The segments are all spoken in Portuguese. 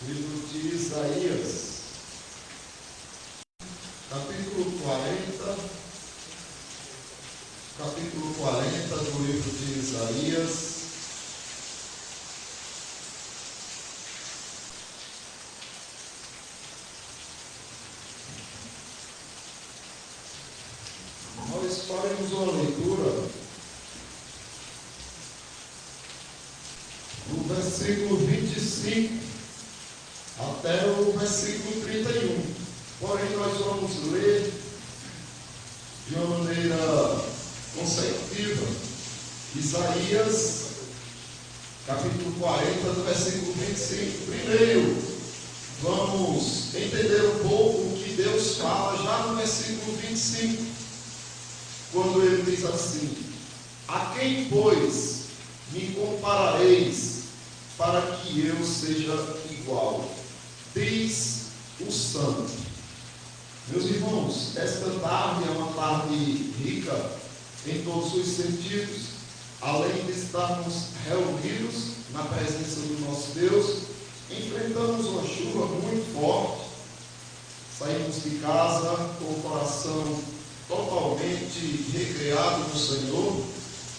Livro de Isaías, capítulo 40 do livro de Isaías. Nós faremos uma leitura do versículo 25 até o versículo 31. Porém, nós vamos ler de uma maneira consecutiva Isaías, capítulo 40, do versículo 25. Primeiro, vamos entender um pouco o que Deus fala já no versículo 25, quando ele diz assim: a quem, pois, me comparareis para que eu seja igual? Diz o Santo. Meus irmãos, esta tarde é uma tarde rica em todos os sentidos. Além de estarmos reunidos na presença do nosso Deus, enfrentamos uma chuva muito forte. Saímos de casa com o coração totalmente recreado no Senhor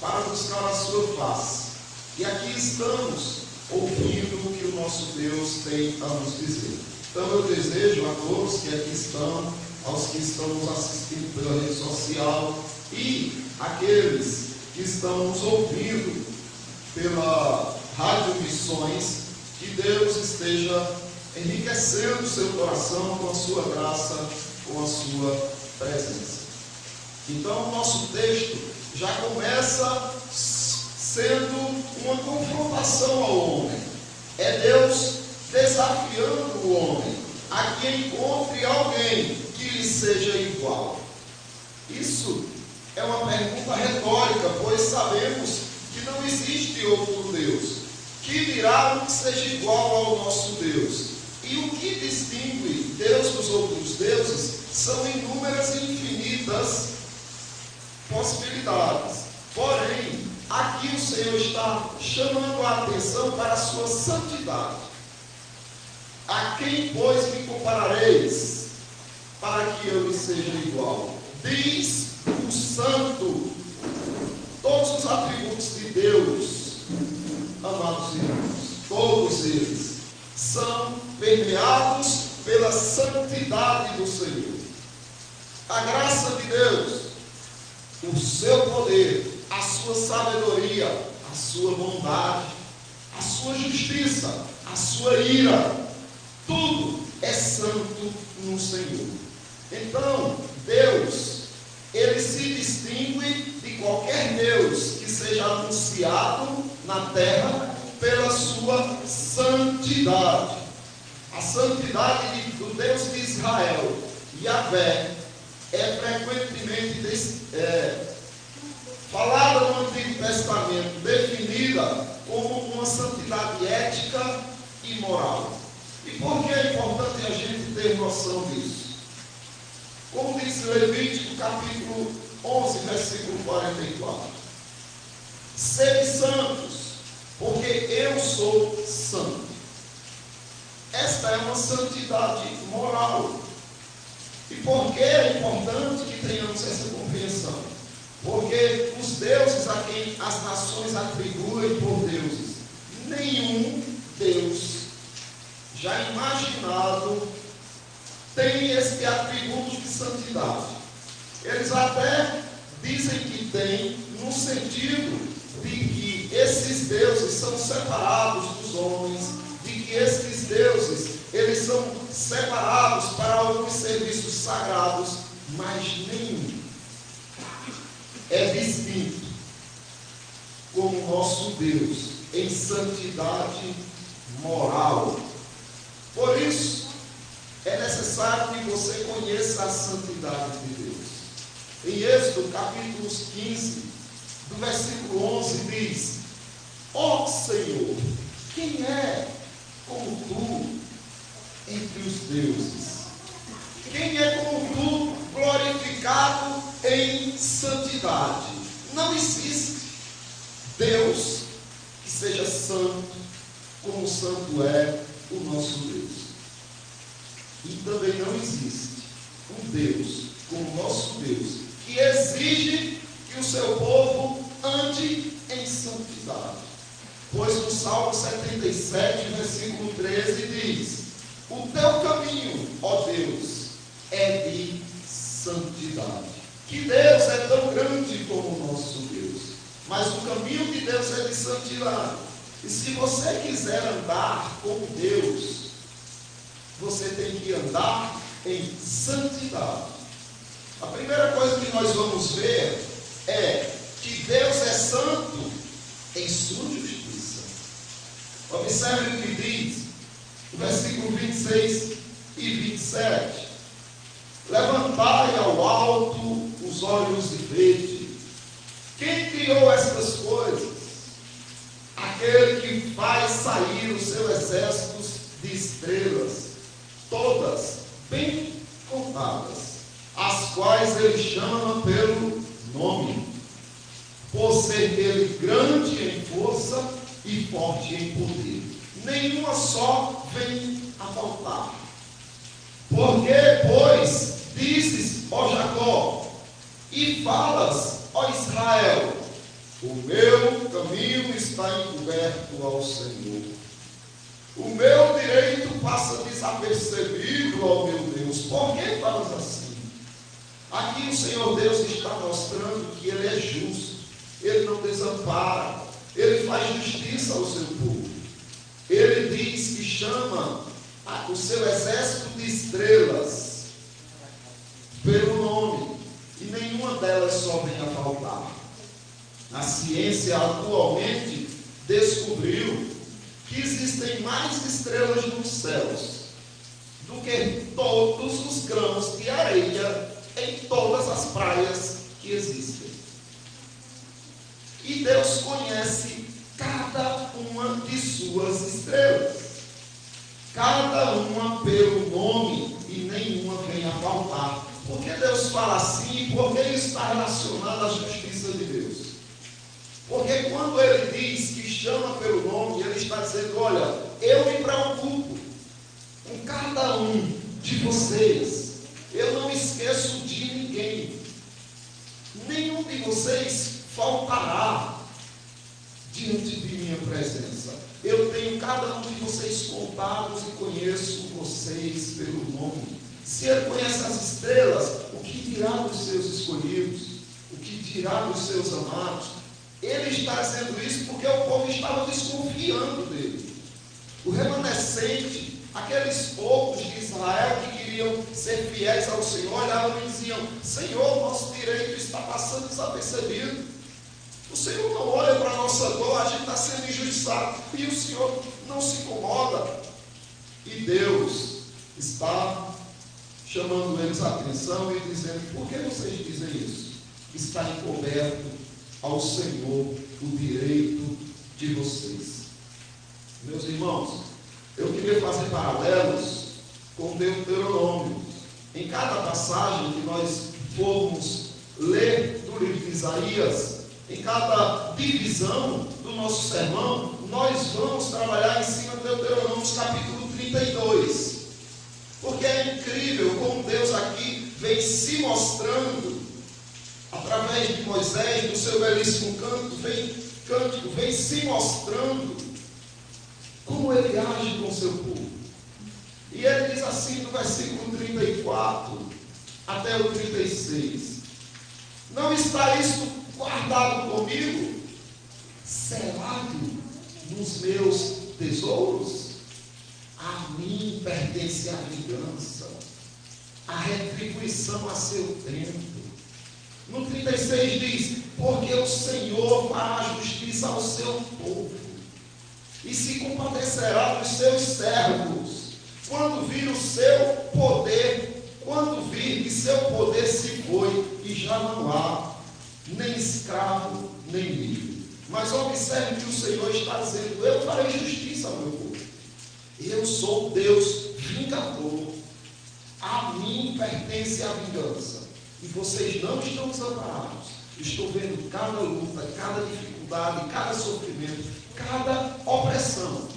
para buscar a sua face. E aqui estamos ouvindo o que o nosso Deus tem a nos dizer. Então eu desejo a todos que aqui estão, aos que estão nos assistindo pela rede social e aqueles que estão nos ouvindo pela Rádio Missões, que Deus esteja enriquecendo o seu coração com a sua graça, com a sua presença. Então o nosso texto já começa sendo uma confrontação ao homem. É Deus desafiando o homem a que encontre alguém que lhe seja igual. Isso é uma pergunta retórica, pois sabemos que não existe outro Deus. Que dirá um que seja igual ao nosso Deus? E o que distingue Deus dos outros deuses são inúmeras e infinitas possibilidades. Porém, aqui o Senhor está chamando a atenção para a sua santidade. A quem, pois, me comparareis para que eu lhe seja igual? Diz o Santo. Todos os atributos de Deus, amados irmãos, todos eles são permeados pela santidade do Senhor. A graça de Deus, o seu poder, a sua sabedoria, a sua bondade, a sua justiça, a sua ira, tudo é santo no Senhor. Então, Deus, ele se distingue de qualquer Deus que seja anunciado na terra pela sua santidade. A santidade do Deus de Israel, Yahvé, é frequentemente falada no Antigo Testamento, definida como uma santidade ética e moral. E por que é importante a gente ter noção disso? Como diz Levítico capítulo 11, versículo 44. Sede santos, porque eu sou santo. Esta é uma santidade moral. E por que é importante que tenhamos essa compreensão? Porque os deuses a quem as nações atribuem por deuses, nenhum Deus já imaginado tem este atributo de santidade. Eles até dizem que tem, no sentido de que esses deuses são separados dos homens, de que esses deuses, eles são separados para alguns serviços sagrados, mas nenhum é distinto como o nosso Deus em santidade moral. Por isso, é necessário que você conheça a santidade de Deus. Em Êxodo, capítulo 15, do versículo 11, diz: ó Senhor, quem é como tu entre os deuses? Quem é como tu, glorificado em santidade? Não existe Deus que seja santo, como santo é o nosso Deus. E também não existe um Deus como o nosso Deus, que exige que o seu povo ande em santidade. Pois no Salmo 77, versículo 13 diz: o teu caminho, ó Deus, é de santidade. Que Deus é tão grande como o nosso Deus, mas o caminho de Deus é de santidade. E se você quiser andar com Deus, você tem que andar em santidade. A primeira coisa que nós vamos ver é que Deus é santo em sua justiça. Observe o que diz o versículo 26 e 27. Levantai ao alto os olhos e vede. Quem criou estas coisas? Aquele que faz sair os seus exércitos de estrelas, todas bem contadas, as quais ele chama pelo nome, por ser ele grande em força e forte em poder. Nenhuma só vem a faltar. Porque, pois, dizes, ó Jacó, e falas, ó Israel, o meu caminho está encoberto ao Senhor. O meu direito passa desapercebido ao meu Deus. Por que falas assim? Aqui o Senhor Deus está mostrando que Ele é justo. Ele não desampara. Ele faz justiça ao seu povo. Ele diz que chama o seu exército de estrelas pelo nome. E nenhuma delas só vem a faltar. A ciência atualmente descobriu que existem mais estrelas nos céus do que todos os grãos de areia em todas as praias que existem. E Deus conhece cada uma de suas estrelas, cada uma pelo nome, e nenhuma vem a faltar. Por que Deus fala assim? Porque isso está relacionado à justiça de Deus. Porque quando Ele diz que chama pelo nome, Ele está dizendo: olha, eu me preocupo com cada um de vocês. Eu não esqueço de ninguém. Nenhum de vocês faltará diante de minha presença. Eu tenho cada um de vocês contados e conheço vocês pelo nome. Se Ele conhece as estrelas, o que dirá dos seus escolhidos? O que dirá dos seus amados? Ele está dizendo isso porque o povo estava desconfiando dele. O remanescente, aqueles poucos de Israel que queriam ser fiéis ao Senhor, olhavam e diziam: Senhor, nosso direito está passando desapercebido. O Senhor não olha para a nossa dor, a gente está sendo injustiçado, e o Senhor não se incomoda. E Deus está chamando eles a atenção e dizendo: por que vocês dizem isso? Está encoberto ao Senhor o direito de vocês. Meus irmãos, eu queria fazer paralelos com Deuteronômio. Em cada passagem que nós formos ler do livro de Isaías, em cada divisão do nosso sermão, nós vamos trabalhar em cima de Deuteronômio, capítulo 32. Porque é incrível como Deus aqui vem se mostrando através de Moisés, do seu belíssimo cântico, vem se mostrando como ele age com o seu povo. E ele diz assim no versículo 34 até o 36: não está isto guardado comigo, selado nos meus tesouros? A mim pertence a vingança, a retribuição a seu tempo. No 36 diz: porque o Senhor fará justiça ao seu povo e se compadecerá dos seus servos, quando vir o seu poder, quando vir que seu poder se foi e já não há nem escravo nem livre. Mas observe que o Senhor está dizendo: eu farei justiça ao meu povo. Eu sou Deus vingador, a mim pertence a vingança. E vocês não estão desamparados. Estou vendo cada luta, cada dificuldade, cada sofrimento, cada opressão.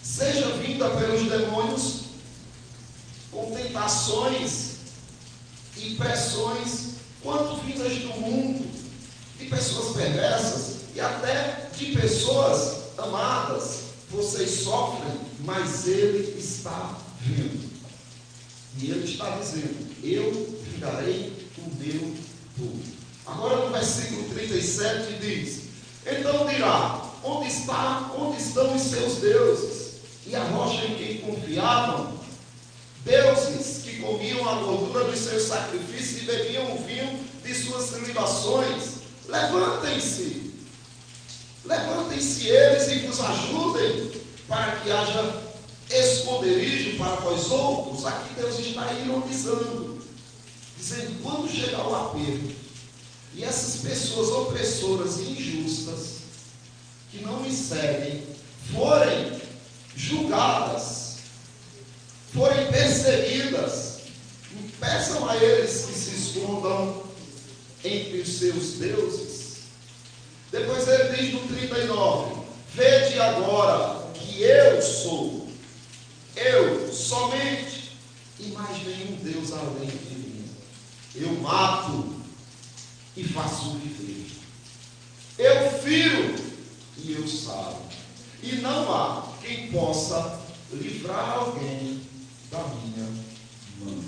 seja vinda pelos demônios, com tentações e pressões, quanto vindas do mundo, de pessoas perversas e até de pessoas amadas. Vocês sofrem, mas Ele está vindo. E Ele está dizendo: eu vingarei o meu povo. Agora no versículo 37 diz: então dirá, onde estão os seus deuses? E a rocha em quem confiavam? Deuses que comiam a gordura dos seus sacrifícios e bebiam o vinho de suas libações. Levantem-se eles e vos ajudem, para que haja esconderijo para vós outros. Aqui Deus está ironizando, dizendo: quando chegar o aperto, e essas pessoas opressoras e injustas, que não me seguem, forem julgadas, forem perseguidas, peçam a eles que se escondam entre os seus deuses. Depois ele diz no 39: vede agora que eu sou, eu somente, e mais nenhum Deus além de mim. Eu mato e faço viver, eu firo e eu saro, e não há quem possa livrar alguém da minha mão.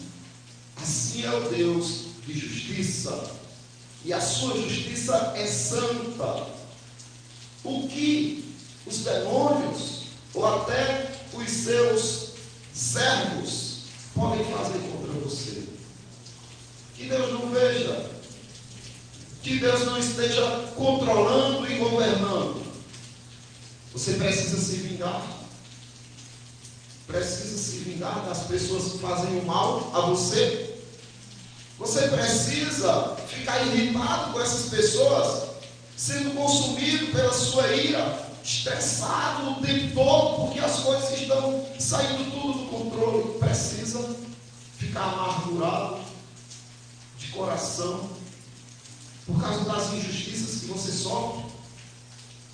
Assim é o Deus de justiça, e a sua justiça é santa. O que os demônios, ou até os seus servos, podem fazer contra você? Que Deus não veja, que Deus não esteja controlando e governando. Você precisa se vingar. Precisa se vingar das pessoas que fazem o mal a você. Você precisa ficar irritado com essas pessoas, sendo consumido pela sua ira, estressado o tempo todo, porque as coisas estão saindo tudo do controle. Precisa ficar amargurado de coração, por causa das injustiças que você sofre,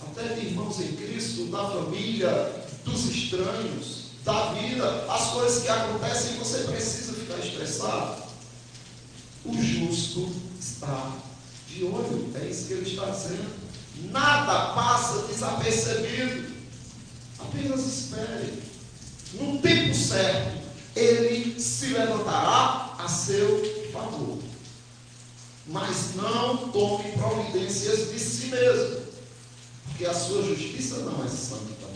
até de irmãos em Cristo, da família, dos estranhos, da vida, as coisas que acontecem, você precisa ficar estressado. O justo está de olho, é isso que ele está dizendo. Nada passa desapercebido. Apenas espere. No tempo certo, ele se levantará a seu favor. Mas não tome providências de si mesmo, porque a sua justiça não é santa.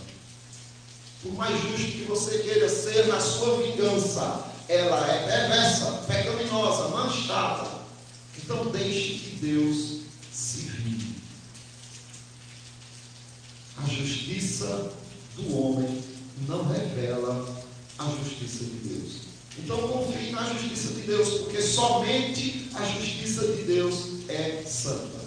Por mais justo que você queira ser na sua vingança, ela é perversa, pecaminosa, manchada. Então deixe que Deus se vingue. A justiça do homem não revela a justiça de Deus. Então confie na justiça de Deus, porque somente a justiça de Deus é santa.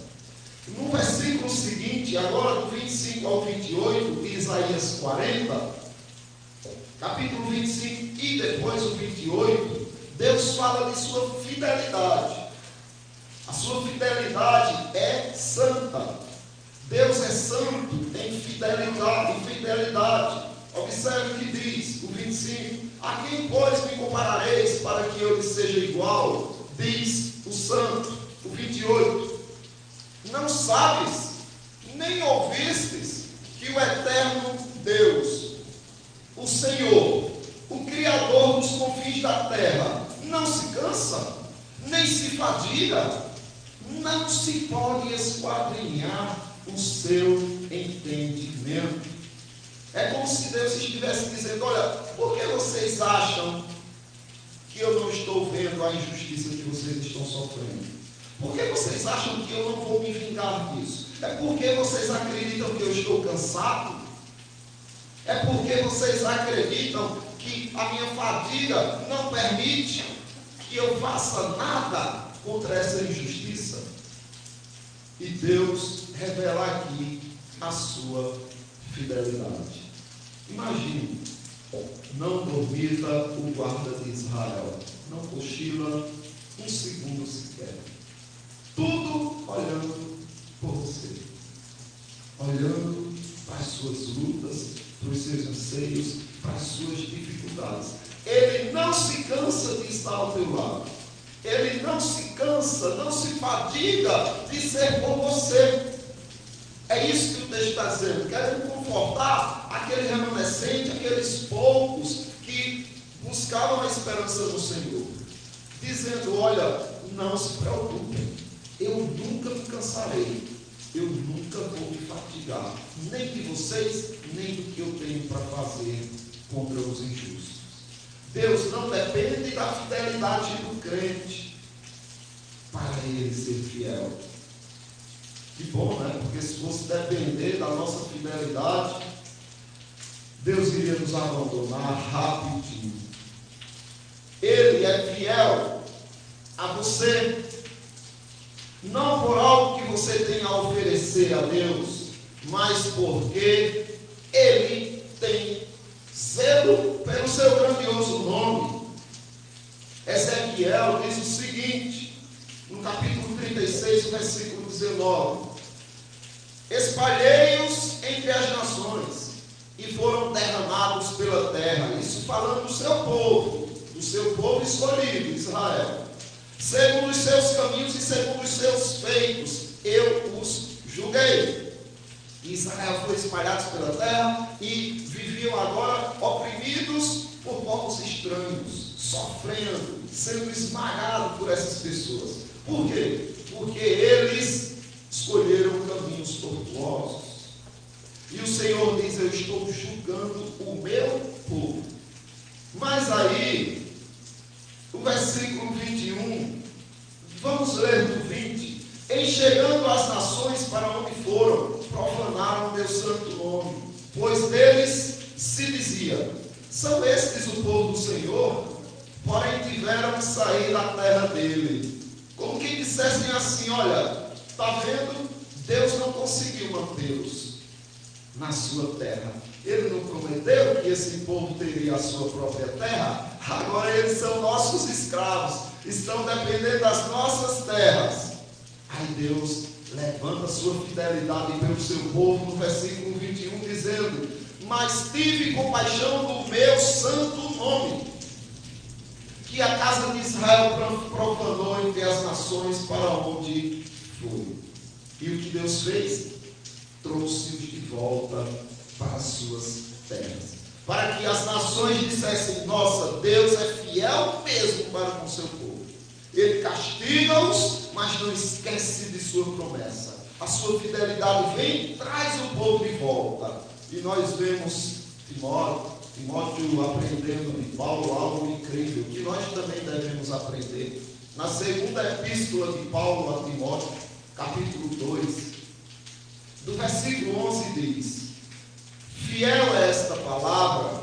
No versículo seguinte, agora do 25 ao 28, de Isaías 40, capítulo 25 e depois o 28, Deus fala de sua fidelidade. A sua fidelidade é santa. Deus é santo em fidelidade. Observe o que diz o 25: a quem, pois, me comparareis para que eu lhe seja igual? Diz o santo. O 28: não sabes, nem ouvistes, que o eterno Deus, o Senhor, o Criador dos confins da terra, não se cansa, nem se fadiga, não se pode esquadrinhar o seu entendimento. É como se Deus estivesse dizendo: olha, por que vocês acham que eu não estou vendo a injustiça que vocês estão sofrendo? Por que vocês acham que eu não vou me vingar disso? É porque vocês acreditam que eu estou cansado? É porque vocês acreditam que a minha fadiga não permite que eu faça nada contra essa injustiça? E Deus revela aqui a sua fidelidade. Imagine, não dormita o guarda de Israel, não cochila um segundo sequer, tudo olhando por você, olhando para as suas lutas, para os seus anseios, para as suas dificuldades. Ele não se cansa de estar ao teu lado. Ele não se cansa, não se fadiga de ser por você. É isso que o texto está dizendo. Querendo confortar aquele remanescente, aqueles poucos que buscavam a esperança no Senhor. Dizendo, olha, não se preocupem. Eu nunca me cansarei. Eu nunca vou me fatigar. Nem de vocês, nem do que eu tenho para fazer contra os injustos. Deus não depende da fidelidade do crente para ele ser fiel. Que bom, né? Porque se fosse depender da nossa fidelidade, Deus iria nos abandonar rapidinho. Ele é fiel a você, não por algo que você tenha a oferecer a Deus, mas porque Ele tem zelo pelo seu grandioso nome. Ezequiel diz o seguinte, no capítulo 36, versículo 19: espalhei-os entre as nações, e foram derramados pela terra. Isso falando do seu povo escolhido, Israel. Segundo os seus caminhos e segundo os seus feitos, eu os julguei. Israel foi espalhado pela terra e viviam agora oprimidos por povos estranhos, sofrendo, sendo esmagados por essas pessoas. Por quê? Porque eles escolheram caminhos tortuosos. E o Senhor diz, eu estou julgando o meu povo. Mas aí, o versículo 21, vamos ler do 20. Em chegando as nações para onde foram, profanaram o meu santo nome, pois deles se dizia, são estes o povo do Senhor, porém tiveram que sair da terra dele. Como que dissessem assim, olha, está vendo? Deus não conseguiu mantê-los na sua terra. Ele não prometeu que esse povo teria a sua própria terra? Agora eles são nossos escravos, estão dependendo das nossas terras. Aí Deus levanta a sua fidelidade pelo seu povo no versículo 21, dizendo, mas tive compaixão do meu santo nome, que a casa de Israel profanou entre as nações para onde foi. E o que Deus fez? Trouxe-os de volta para as suas terras, para que as nações dissessem, nossa, Deus é fiel mesmo para com o seu povo. Ele castiga-os, mas não esquece de sua promessa. A sua fidelidade vem e traz o povo de volta. E nós vemos Timóteo aprendendo de Paulo algo incrível, que nós também devemos aprender. Na segunda epístola de Paulo a Timóteo, capítulo 2, do versículo 11 diz, fiel é esta palavra,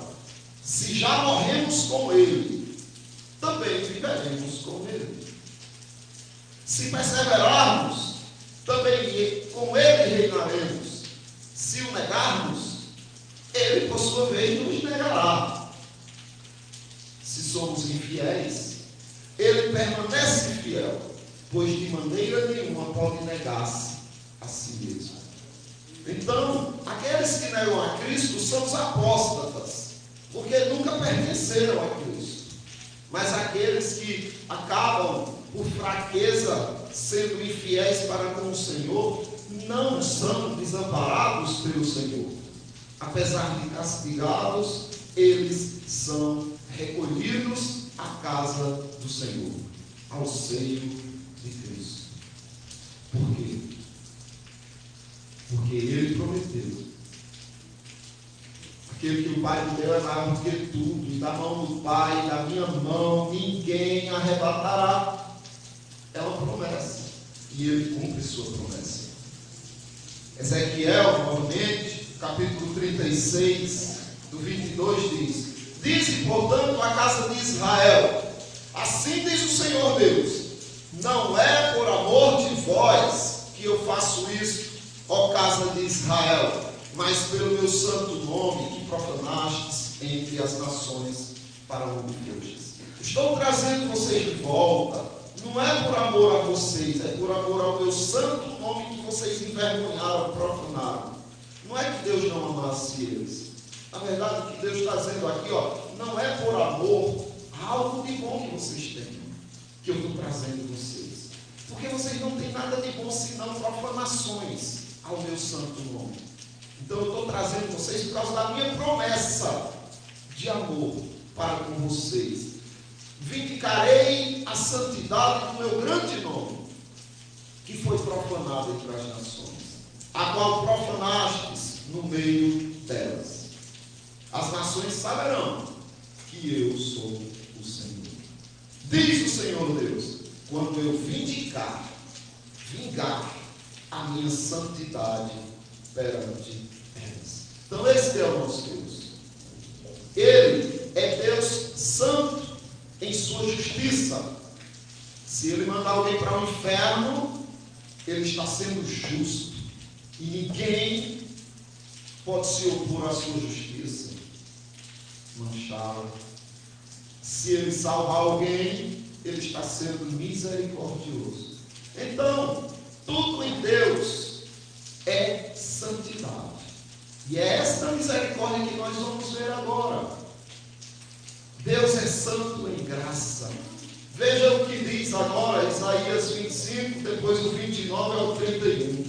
se já morremos com ele, também viveremos com ele. Se perseverarmos, também com ele reinaremos. Se o negarmos, ele por sua vez nos negará. Se somos infiéis, ele permanece fiel, pois de maneira nenhuma pode negar-se a si mesmo. Então, aqueles que negam a Cristo são os apóstatas, porque nunca pertenceram a Cristo. Mas aqueles que acabam por fraqueza sendo infiéis para com o Senhor, não são desamparados pelo Senhor. Apesar de castigados, eles são recolhidos à casa do Senhor, ao seio de Cristo. Por quê? Porque Ele prometeu. Aquele que o Pai me deu é maior do que tudo, e da mão do Pai, da minha mão, ninguém arrebatará. É uma promessa, e Ele cumpre sua promessa. Ezequiel, novamente, capítulo 36, do 22, diz, dize, portanto, a casa de Israel, assim diz o Senhor Deus, não é por amor de vós que eu faço isso, ó casa de Israel, mas pelo meu santo nome que profanastes entre as nações para onde fostes. Estou trazendo vocês de volta, não é por amor a vocês, é por amor ao meu santo nome que vocês envergonharam, profanaram. Não é que Deus não amasse eles. Na verdade, o que Deus está dizendo aqui, não é por amor a algo de bom que vocês têm, que eu estou trazendo vocês. Porque vocês não têm nada de bom senão profanações ao meu santo nome. Então eu estou trazendo vocês por causa da minha promessa de amor para com vocês. Vindicarei a santidade do meu grande nome, que foi profanado entre as nações, a qual profanastes no meio delas. As nações saberão que eu sou o Senhor. Diz o Senhor Deus, quando eu vingar a minha santidade perante elas. Então esse é o nosso Deus. Ele é Deus santo em sua justiça. Se ele mandar alguém para o inferno, ele está sendo justo. E ninguém pode se opor à sua justiça, manchá-la. Se ele salvar alguém, ele está sendo misericordioso. Então, tudo em Deus é santidade. E é esta misericórdia que nós vamos ver agora. Deus é santo em graça. Veja o que diz agora Isaías 25, depois do 29 ao 31.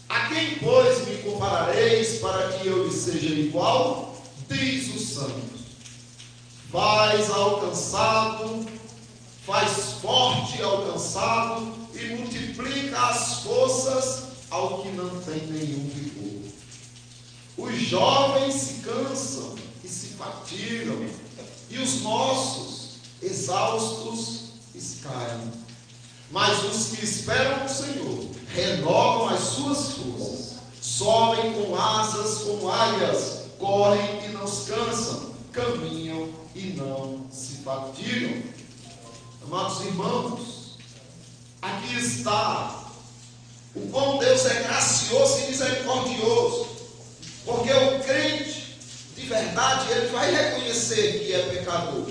A quem, pois, me comparareis para que eu lhe seja igual? Diz o santo. Vais alcançado, faz forte alcançado e multiplica as forças ao que não tem nenhum vigor. Os jovens se cansam e se fatigam, e os nossos, exaustos, caem. Mas os que esperam no Senhor renovam as suas forças, sobem com asas como águias, correm e não se cansam, caminham e não se fatigam. Amados irmãos, aqui está o quão Deus é gracioso e misericordioso, porque o crente de verdade, ele vai reconhecer que é pecador,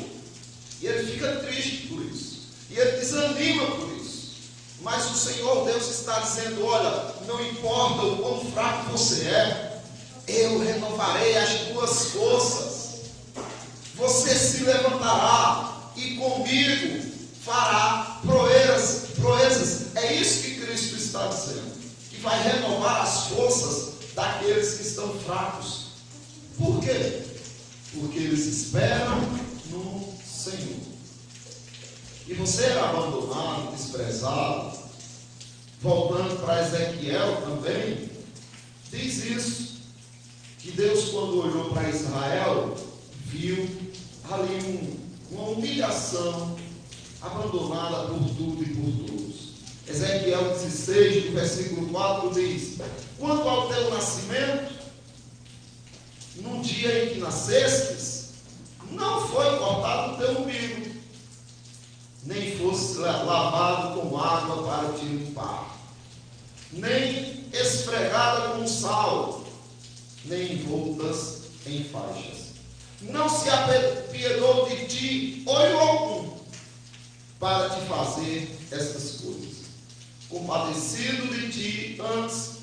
e ele fica triste por isso, e ele desanima por isso. Mas o Senhor Deus está dizendo: olha, não importa o quão fraco você é, eu renovarei as tuas forças, você se levantará e comigo fará proezas. É isso que Cristo está dizendo, que vai renovar as forças daqueles que estão fracos. Por quê? Porque eles esperam no Senhor. E você era abandonado, desprezado. Voltando para Ezequiel também, diz isso, que Deus, quando olhou para Israel, viu ali uma humilhação, abandonada por tudo e por todos. Ezequiel 16, do versículo 4 diz: quanto ao teu nascimento, num dia em que nascestes, não foi cortado o teu umbigo, nem fosse lavado com água para te limpar, nem esfregada com sal, nem envoltas em faixas. Não se apiedou de ti olho algum para te fazer estas coisas. Compadecido de ti, antes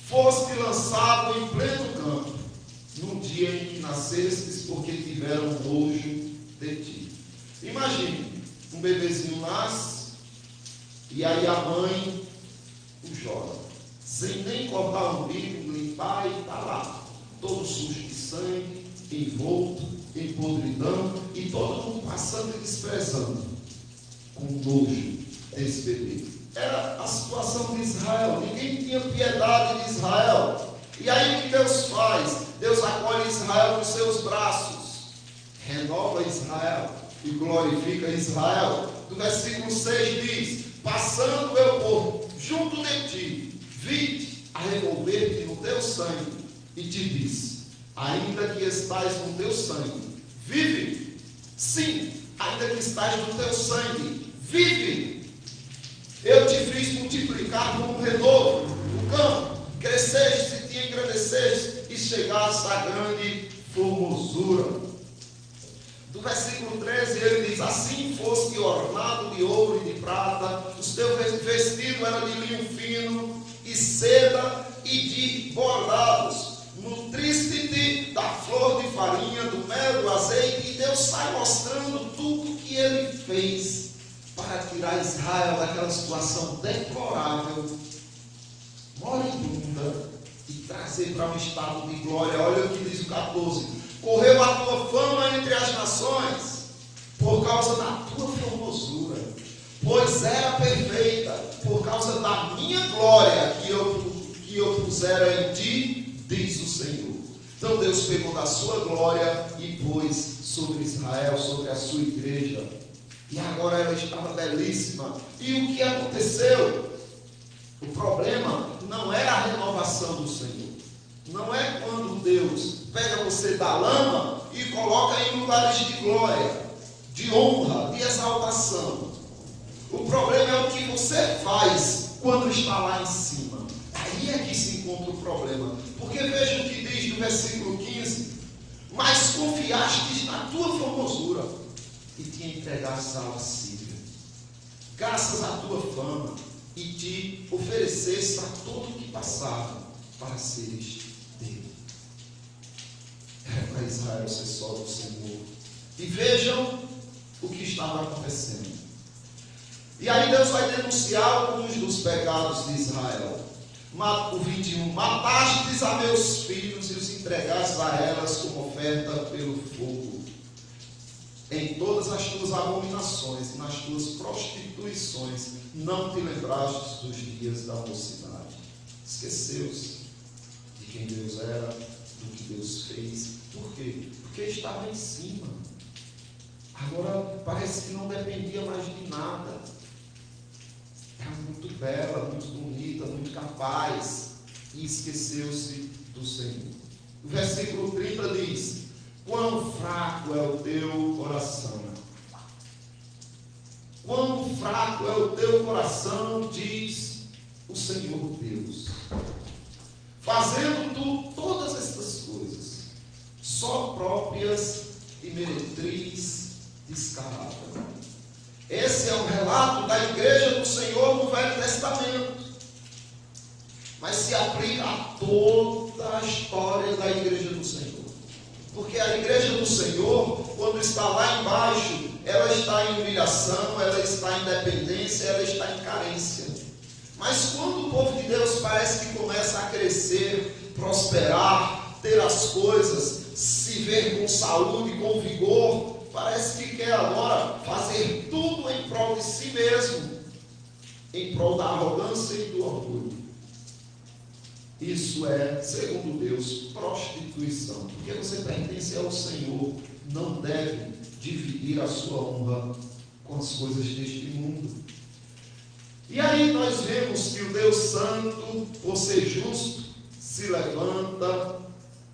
foste lançado em pleno campo, no dia em que nascestes, porque tiveram nojo de ti. Imagine, um bebezinho nasce, e aí a mãe o joga, sem nem cortar o umbigo, limpar, e está lá, todo sujo de sangue, envolto, em podridão, e todo mundo passando e desprezando, com nojo desse bebê. Era a situação de Israel, ninguém tinha piedade de Israel. E aí o que Deus faz? Deus acolhe Israel nos seus braços, renova Israel e glorifica Israel. Do versículo 6 diz: passando eu por junto de ti, vi-te a revolver-te no teu sangue, e te disse: ainda que estais no teu sangue, vive. Sim, ainda que estais no teu sangue, vive. Eu te fiz multiplicar como um renovo no campo, cresceste e te engrandeceste, e chegaste à grande formosura. Do versículo 13 ele diz: assim foste ornado de ouro e de prata, os teus vestidos eram de linho fino e seda e de bordados, farinha, do mel, do azeite, e Deus sai mostrando tudo que ele fez para tirar Israel daquela situação deplorável, moribunda, e trazer para um estado de glória. Olha o que diz o 14: correu a tua fama entre as nações, por causa da tua formosura, pois era perfeita, por causa da minha glória que eu pusera em ti, diz o Senhor. Então Deus pegou da sua glória e pôs sobre Israel, sobre a sua igreja. E agora ela estava belíssima. E o que aconteceu? O problema não é a renovação do Senhor. Não é quando Deus pega você da lama e coloca em lugares de glória, de honra, de exaltação. O problema é o que você faz quando está lá em cima. Aí é que se encontra o problema. Porque veja o que diz no versículo 15: mas confiastes na tua formosura e te entregastes à lascívia, graças à tua fama, e te ofereceste a todo o que passava para seres dele. Era para Israel ser só do Senhor. E vejam o que estava acontecendo. E aí Deus vai denunciar alguns dos pecados de Israel. O 21: matastes a meus filhos e os entregastes a elas como oferta pelo fogo. Em todas as tuas abominações e nas tuas prostituições não te lembrastes dos dias da mocidade. Esqueceu-se de quem Deus era, do que Deus fez. Por quê? Porque estava em cima. Agora parece que não dependia mais de nada. Era muito bela, muito bonita, muito capaz, e esqueceu-se do Senhor. O versículo 30 diz: quão fraco é o teu coração. Quão fraco é o teu coração, diz o Senhor Deus, fazendo tu todas estas coisas, só próprias e meretriz descarada. Esse é o relato da igreja do Senhor no Velho Testamento, mas se aplica a toda a história da igreja do Senhor. Porque a igreja do Senhor, quando está lá embaixo, ela está em humilhação, ela está em dependência, ela está em carência. Mas quando o povo de Deus parece que começa a crescer, prosperar, ter as coisas, se ver com saúde, com vigor, parece que quer agora fazer tudo em prol de si mesmo, em prol da arrogância e do orgulho. Isso é, segundo Deus, prostituição. Porque você pertence ao Senhor, não deve dividir a sua honra com as coisas deste mundo. E aí nós vemos que o Deus Santo, por ser justo, se levanta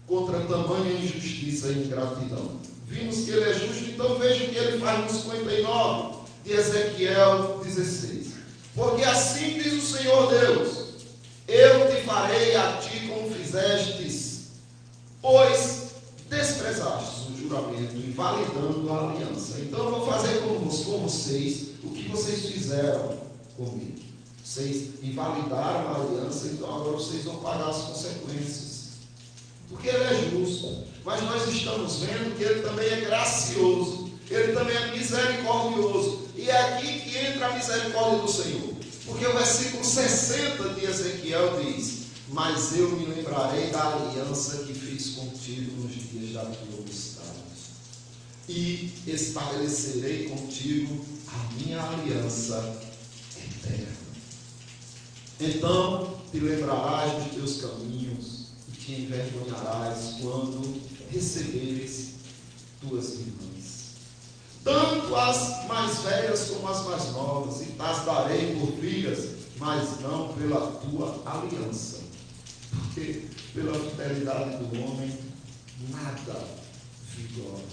contra tamanha injustiça e ingratidão. Vimos que ele é justo, então veja o que ele faz no 59 de Ezequiel 16. Porque assim diz o Senhor Deus: eu te farei a ti como fizestes, pois desprezastes o juramento, invalidando a aliança. Então eu vou fazer com vocês o que vocês fizeram comigo. Vocês invalidaram a aliança, então agora vocês vão pagar as consequências. Porque ele é justo, mas nós estamos vendo que ele também é gracioso, ele também é misericordioso. E é aqui que entra a misericórdia do Senhor. Porque o versículo 60 de Ezequiel diz: mas eu me lembrarei da aliança que fiz contigo nos dias da tua mocidade, e estabelecerei contigo a minha aliança eterna. Então te lembrarás dos teus caminhos e te envergonharás quando receberes tuas irmãs, tanto as mais velhas como as mais novas, e as darei por filhas, mas não pela tua aliança, porque pela fidelidade do homem nada vigora.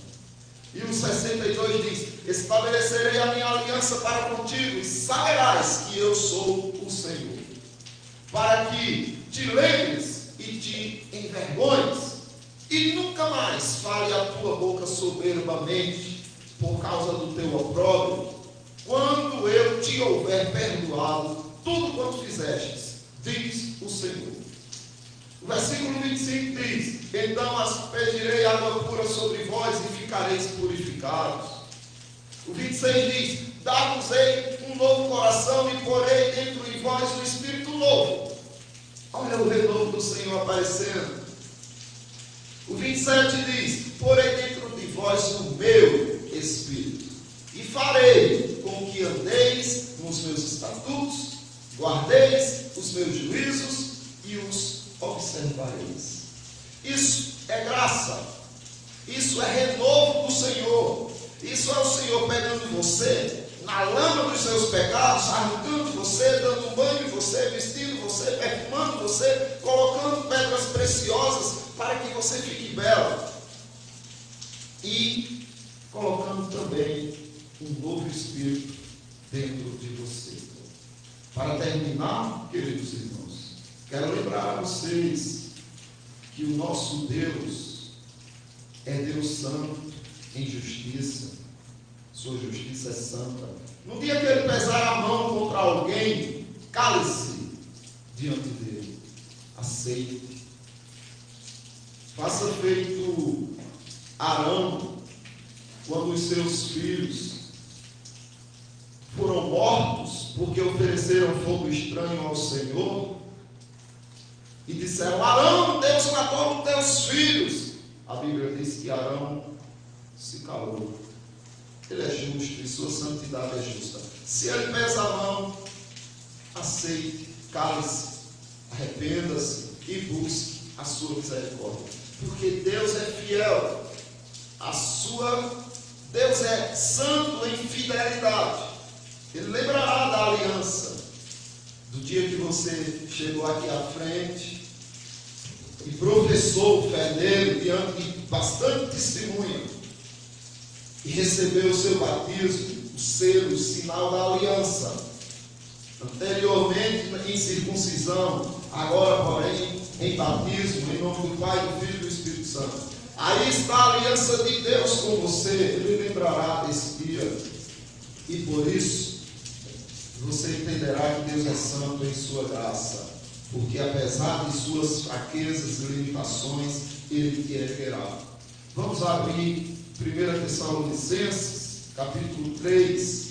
E o 62 diz: estabelecerei a minha aliança para contigo, e saberás que eu sou o Senhor, para que te lembres e te envergonhes, e nunca mais fale a tua boca soberbamente por causa do teu opróbrio, quando eu te houver perdoado tudo quanto fizestes, diz o Senhor. O versículo 25 5 diz: então aspergirei água pura sobre vós e ficareis purificados. O 26 diz: dar-vos-ei um novo coração e porei dentro de vós um espírito novo. Olha o renovo do Senhor aparecendo. O 27 diz: porei dentro de vós o meu espírito e farei com que andeis nos meus estatutos, guardeis os meus juízos e os observareis. Isso é graça, isso é renovo do Senhor, isso é o Senhor pegando você na lama dos seus pecados, arrancando você, dando um banho em você, vestindo você, perfumando você, colocando pedras preciosas para que você fique belo e colocando também um novo espírito dentro de você. Para terminar, queridos irmãos, quero lembrar a vocês que o nosso Deus é Deus santo em justiça. Sua justiça é santa. No dia que ele pesar a mão contra alguém, cale-se diante dele. Aceite. Faça feito Arão, quando os seus filhos foram mortos porque ofereceram fogo estranho ao Senhor e disseram: Arão, Deus matou os teus filhos. A Bíblia diz que Arão se calou. Ele é justo e sua santidade é justa. Se ele pesa a mão, aceite, cale-se, arrependa-se e busque a sua misericórdia. Porque Deus é fiel. Deus é santo em fidelidade. Ele lembrará da aliança, do dia que você chegou aqui à frente e professou fé nele diante de bastante testemunha e recebeu o seu batismo, o selo, o sinal da aliança. Anteriormente em circuncisão, agora, porém, em batismo, em nome do Pai, do Filho e do Espírito Santo. Aí está a aliança de Deus com você. Ele lembrará desse dia. E por isso, você entenderá que Deus é santo em sua graça. Porque apesar de suas fraquezas e limitações, Ele te erguerá. Vamos abrir 1 Tessalonicenses, capítulo 3,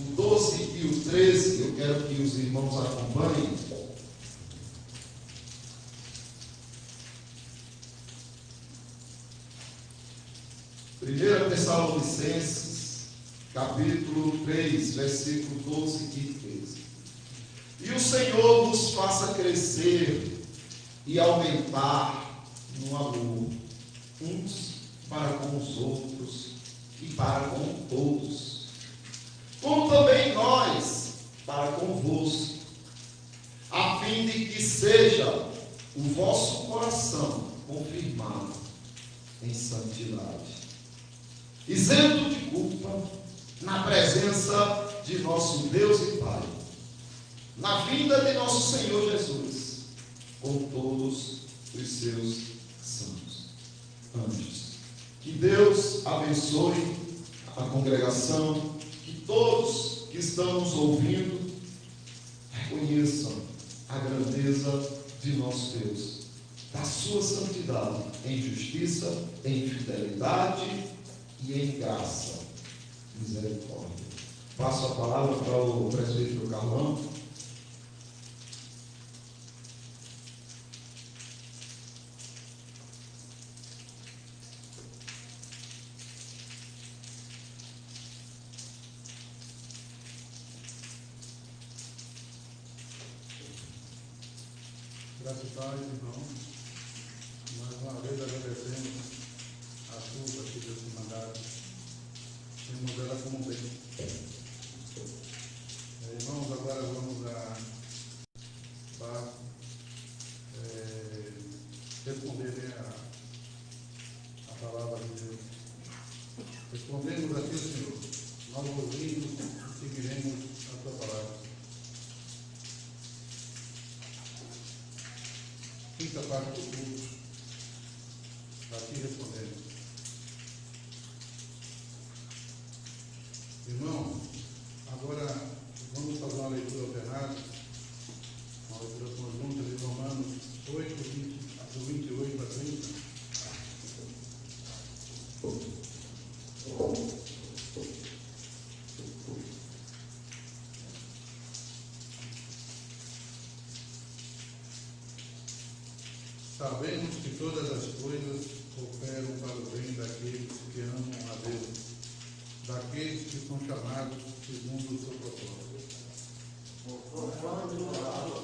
o 12 e o 13. Eu quero que os irmãos acompanhem. 1 Tessalonicenses, capítulo 3, versículo 12 e 13. E o Senhor vos faça crescer e aumentar no amor, uns para com os outros e para com todos, como também nós para convosco, a fim de que seja o vosso coração confirmado em santidade, isento de culpa, na presença de nosso Deus e Pai, na vinda de nosso Senhor Jesus, com todos os seus santos anjos. Que Deus abençoe a congregação, que todos que estão nos ouvindo reconheçam a grandeza de nosso Deus, da sua santidade, em justiça, em fidelidade e em graça, misericórdia. Passo a palavra para o presbítero Carlão. Graças a Deus, irmão. Mais uma vez agradecemos a chuva que Deus nos mandado. Temos ela como bem. Irmãos, agora vamos responder a palavra de Deus. Respondemos a ti, Senhor. Nós ouvimos e seguiremos a tua palavra. Quinta parte do culto, está aqui respondendo. Irmão, agora vamos fazer uma leitura alternada, uma leitura conjunta de Romanos 8, 20 a 28. Sabemos que todas as coisas cooperam para o bem daqueles que amam a Deus, daqueles que são chamados segundo o seu propósito.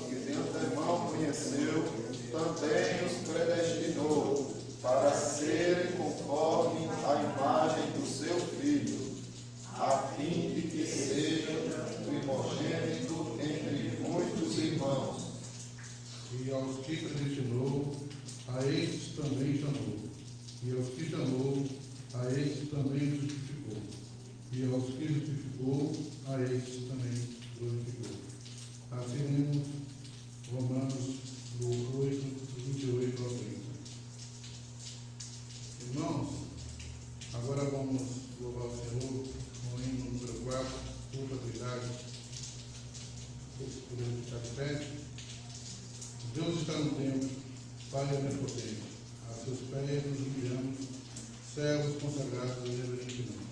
Que de antemão conheceu, também os predestinou para serem conforme a imagem do seu Filho, a fim de que seja primogênito entre muitos irmãos. E aos que predestinou, a estes também chamou. E aos que chamou, a estes também justificou. E aos que justificou, a estes também glorificou. Assim lemos Romanos 8, 28 ao 30. Irmãos, agora vamos louvar o Senhor com o hino número 4, Culto à Trindade. Todos podemos ficar de pé. Deus está no templo, Pai onipotente. A seus pés nos humilhamos, servos consagrados reverentemente.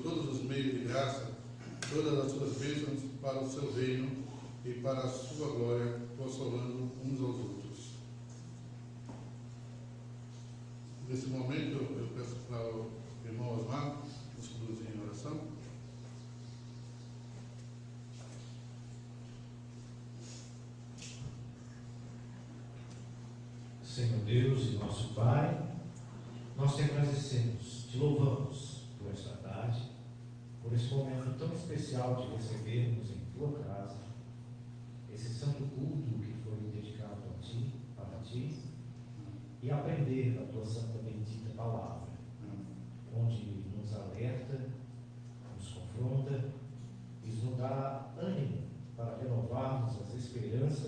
Todos os meios de graça, todas as suas bênçãos para o seu reino e para a sua glória, consolando uns aos outros. Nesse momento, eu peço para o irmão Osmar nos conduzir em oração. Senhor Deus e nosso Pai, nós te agradecemos, te louvamos por esta tarde, por esse momento tão especial de recebermos em tua casa esse santo culto que foi dedicado a ti, para ti, e aprender a tua santa e bendita palavra, onde nos alerta, nos confronta e nos dá ânimo para renovarmos as esperanças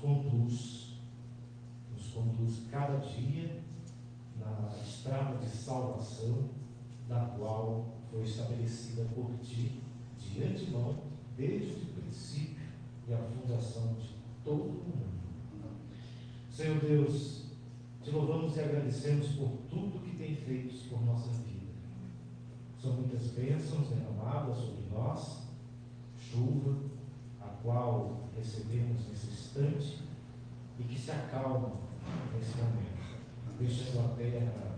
conduz cada dia na estrada de salvação, da qual foi estabelecida por Ti de antemão, desde o princípio e a fundação de todo o mundo. Senhor Deus, Te louvamos e agradecemos por tudo que tem feito por nossa vida. São muitas bênçãos derramadas sobre nós, chuva, a qual recebemos nesse instante e que se acalma nesse momento, deixando a terra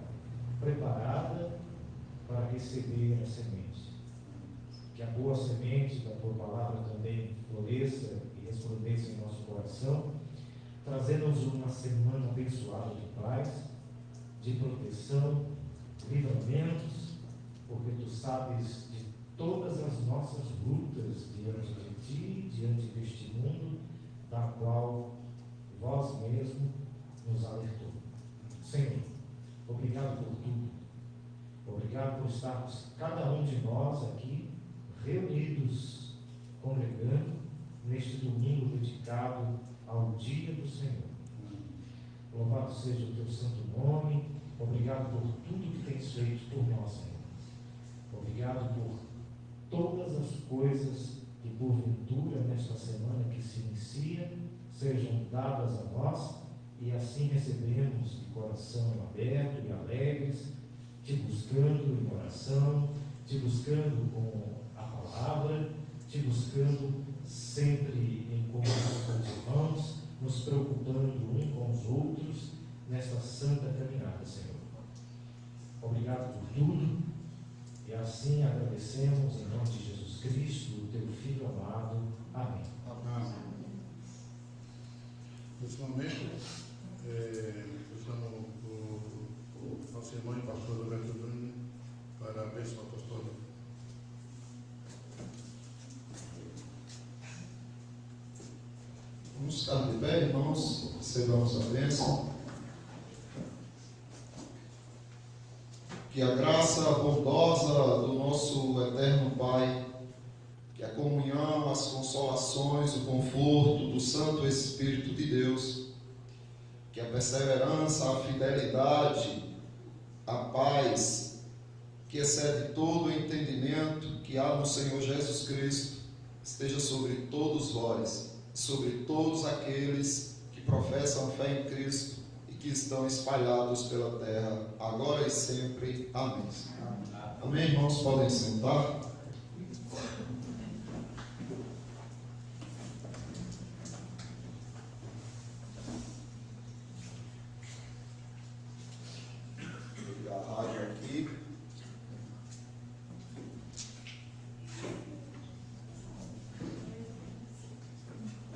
preparada para receber a semente. Que a boa semente da Tua palavra também floresça e resplandeça em nosso coração, trazendo-nos uma semana abençoada de paz, de proteção, livramentos, porque Tu sabes de todas as nossas lutas diante de Ti, diante deste mundo, da qual Vós mesmo nos alertou. Senhor, obrigado por tudo. Obrigado por estarmos, cada um de nós aqui, reunidos, congregando, neste domingo dedicado ao dia do Senhor. Louvado seja o Teu santo nome. Obrigado por tudo que Tens feito por nós, Senhor. Obrigado por todas as coisas que, porventura, nesta semana que se inicia, sejam dadas a nós e assim recebemos de coração aberto e alegres, Te buscando em oração, Te buscando com a palavra, Te buscando sempre em comunhão com os irmãos, nos preocupando um com os outros nesta santa caminhada, Senhor. Obrigado por tudo e assim agradecemos em nome de Jesus Cristo, o Teu Filho amado. Amém. Amém. Nesse momento, eu chamo o nosso irmão e pastor Roberto Júnior para a bênção apostólica. Vamos ficar de pé, irmãos, recebamos a bênção. Que a graça bondosa do nosso eterno Pai, que a comunhão, as consolações, o conforto do Santo Espírito de Deus, que a perseverança, a fidelidade, a paz, que excede todo o entendimento que há no Senhor Jesus Cristo, esteja sobre todos vós, sobre todos aqueles que professam fé em Cristo e que estão espalhados pela terra, agora e sempre. Amém. Amém, irmãos? Podem sentar.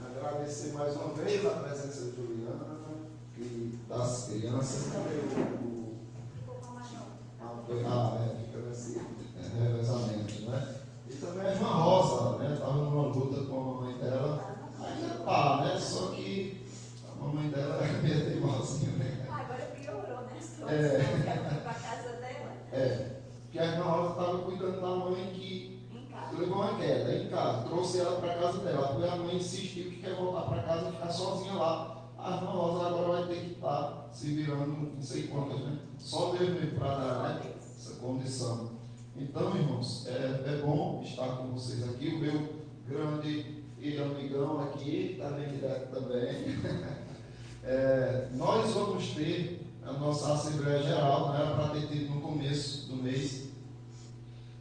Agradecer mais uma vez a presença de Juliana e das crianças. Fica nesse revezamento, né? E também a irmã Rosa, né? Estava numa luta com a mamãe dela. Ainda tá, né? Só que a mamãe dela é meio teimosinha, né? Agora piorou, né? Ela foi para casa dela. Porque a irmã Rosa estava cuidando da mãe que Em casa. levou uma queda em casa, trouxe ela para casa dela. Porque a mãe insistiu que quer voltar para casa e ficar sozinha lá. A irmã Rosa agora vai ter que estar se virando, não sei quantas, né? Só Deus mesmo para dar, né? Essa condição. Então, irmãos, é bom estar com vocês aqui. O meu grande e amigão aqui, está bem direto também. Nós vamos ter a nossa Assembleia Geral, não era para ter tido no começo do mês,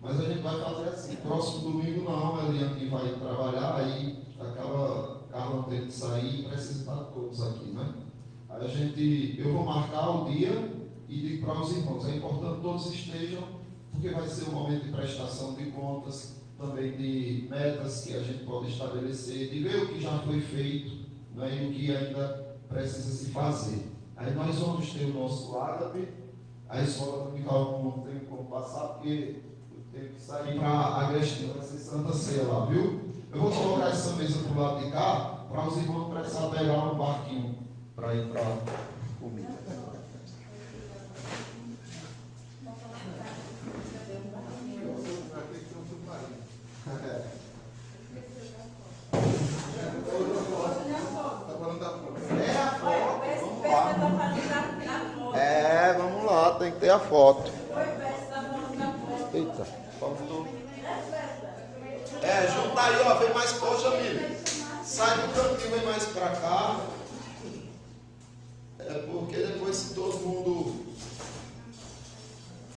mas a gente vai fazer assim. Próximo domingo não, a Eliane vai trabalhar, aí acaba Carlão tendo que sair e precisa estar todos aqui, né? Aí eu vou marcar o dia e digo para os irmãos, é importante que todos estejam, porque vai ser um momento de prestação de contas, também de metas que a gente pode estabelecer, de ver o que já foi feito, né, e o que ainda precisa se fazer. Aí nós vamos ter o nosso ágape, a escola dominical não tem como passar, porque eu tenho que sair para a Agrestina, vai ser Santa Ceia lá, viu? Eu vou colocar essa mesa para o lado de cá, para os irmãos precisar pegar um barquinho para ir para comida. Está falando da a foto. Eita, faltou. Junta aí, ó, vem mais forte, amigo. Sai do cantinho, vem mais pra cá. Porque depois se todo mundo